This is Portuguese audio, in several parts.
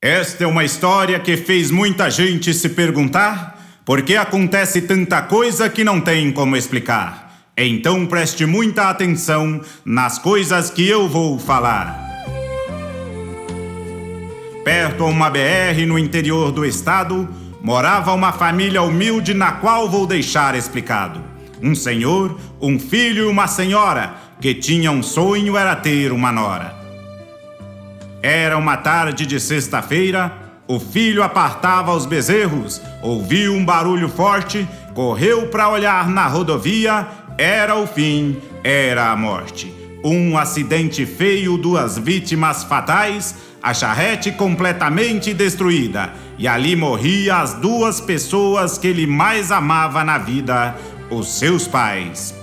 Esta é uma história que fez muita gente se perguntar por que acontece tanta coisa que não tem como explicar. Então preste muita atenção nas coisas que eu vou falar. Perto a uma BR no interior do estado, morava uma família humilde na qual vou deixar explicado. Um senhor, um filho e uma senhora que tinha um sonho, era ter uma nora. Era uma tarde de sexta-feira, o filho apartava os bezerros, ouviu um barulho forte, correu para olhar na rodovia, era o fim, era a morte. Um acidente feio, 2 vítimas fatais, a charrete completamente destruída, e ali morria as 2 pessoas que ele mais amava na vida, os seus pais.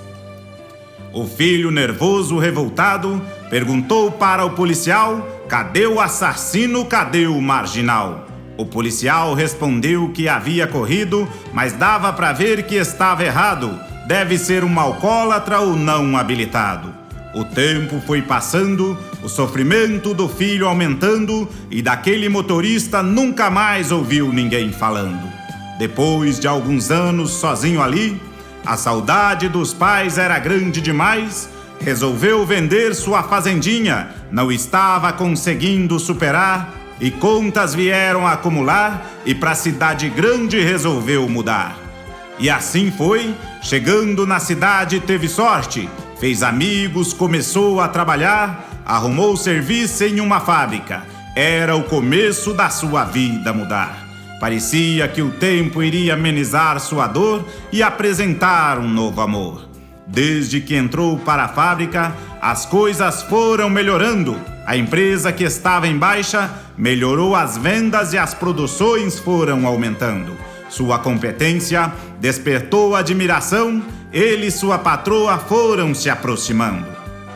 O filho, nervoso, revoltado, perguntou para o policial: cadê o assassino, cadê o marginal? O policial respondeu que havia corrido, mas dava para ver que estava errado. Deve ser um alcoólatra ou não habilitado. O tempo foi passando, o sofrimento do filho aumentando, e daquele motorista nunca mais ouviu ninguém falando. Depois de alguns anos sozinho ali, a saudade dos pais era grande demais. Resolveu vender sua fazendinha, não estava conseguindo superar, e contas vieram a acumular, e para cidade grande resolveu mudar. E assim foi, chegando na cidade teve sorte, fez amigos, começou a trabalhar, arrumou serviço em uma fábrica. Era o começo da sua vida mudar. Parecia que o tempo iria amenizar sua dor e apresentar um novo amor. Desde que entrou para a fábrica, as coisas foram melhorando. A empresa, que estava em baixa, melhorou as vendas e as produções foram aumentando. Sua competência despertou admiração, ele e sua patroa foram se aproximando.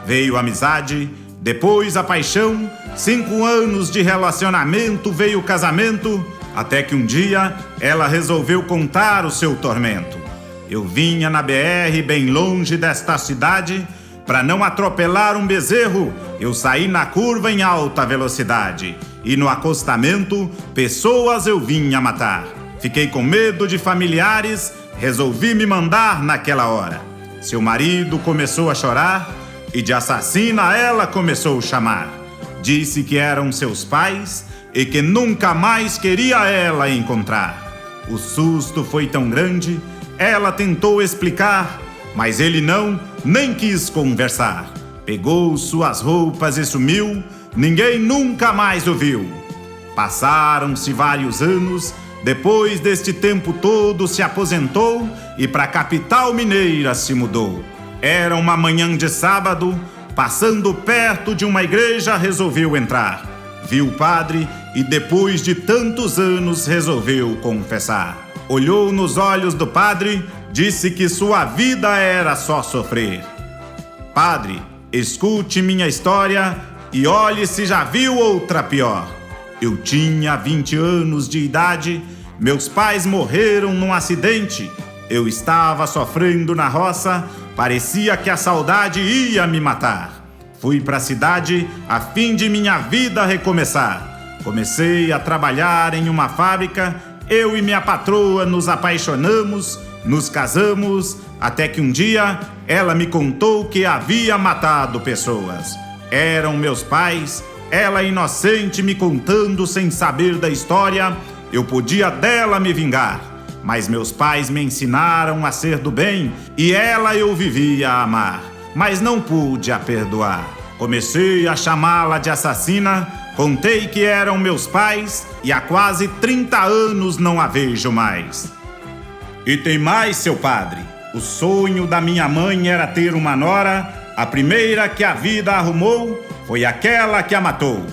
Veio a amizade, depois a paixão, 5 anos de relacionamento, veio o casamento, até que um dia ela resolveu contar o seu tormento. Eu vinha na BR bem longe desta cidade, para não atropelar um bezerro, eu saí na curva em alta velocidade, e no acostamento, pessoas eu vinha matar. Fiquei com medo de familiares, resolvi me mandar naquela hora. Seu marido começou a chorar, e de assassina ela começou a chamar. Disse que eram seus pais, e que nunca mais queria ela encontrar. O susto foi tão grande, ela tentou explicar, mas ele não, nem quis conversar. Pegou suas roupas e sumiu, ninguém nunca mais o viu. Passaram-se vários anos, depois deste tempo todo se aposentou e para a capital mineira se mudou. Era uma manhã de sábado, passando perto de uma igreja resolveu entrar. Viu o padre e depois de tantos anos resolveu confessar. Olhou nos olhos do padre, disse que sua vida era só sofrer. Padre, escute minha história e olhe se já viu outra pior. Eu tinha 20 anos de idade, meus pais morreram num acidente. Eu estava sofrendo na roça, parecia que a saudade ia me matar. Fui para a cidade a fim de minha vida recomeçar. Comecei a trabalhar em uma fábrica, eu e minha patroa nos apaixonamos, nos casamos, até que um dia ela me contou que havia matado pessoas. Eram meus pais, ela inocente me contando sem saber da história, eu podia dela me vingar. Mas meus pais me ensinaram a ser do bem e ela eu vivia a amar, mas não pude a perdoar. Comecei a chamá-la de assassina, contei que eram meus pais e há quase 30 anos não a vejo mais. E tem mais, seu padre, o sonho da minha mãe era ter uma nora, a primeira que a vida arrumou foi aquela que a matou.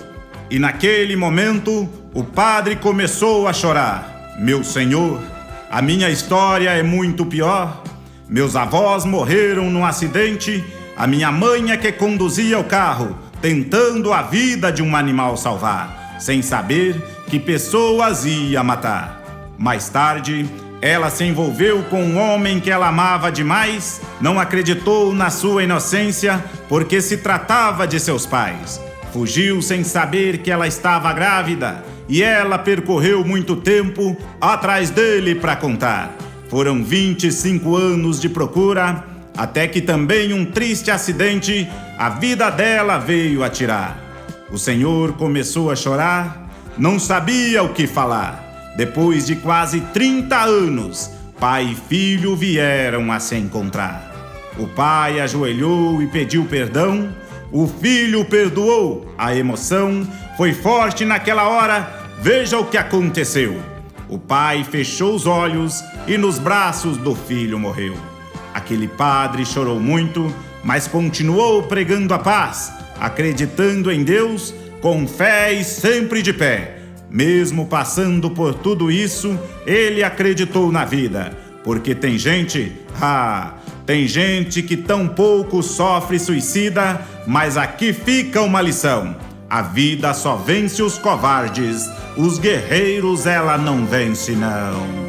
E naquele momento o padre começou a chorar. Meu senhor, a minha história é muito pior. Meus avós morreram num acidente, a minha mãe é que conduzia o carro, tentando a vida de um animal salvar, sem saber que pessoas ia matar. Mais tarde, ela se envolveu com um homem que ela amava demais, não acreditou na sua inocência, porque se tratava de seus pais. Fugiu sem saber que ela estava grávida, e ela percorreu muito tempo atrás dele para contar. Foram 25 anos de procura, até que também um triste acidente a vida dela veio a tirar. O senhor começou a chorar, não sabia o que falar. Depois de quase 30 anos, pai e filho vieram a se encontrar. O pai ajoelhou e pediu perdão, o filho perdoou. A emoção foi forte naquela hora, veja o que aconteceu. O pai fechou os olhos e nos braços do filho morreu. Aquele padre chorou muito, mas continuou pregando a paz, acreditando em Deus, com fé e sempre de pé. Mesmo passando por tudo isso, ele acreditou na vida, porque tem gente que tão pouco sofre suicida, mas aqui fica uma lição: a vida só vence os covardes, os guerreiros ela não vence não.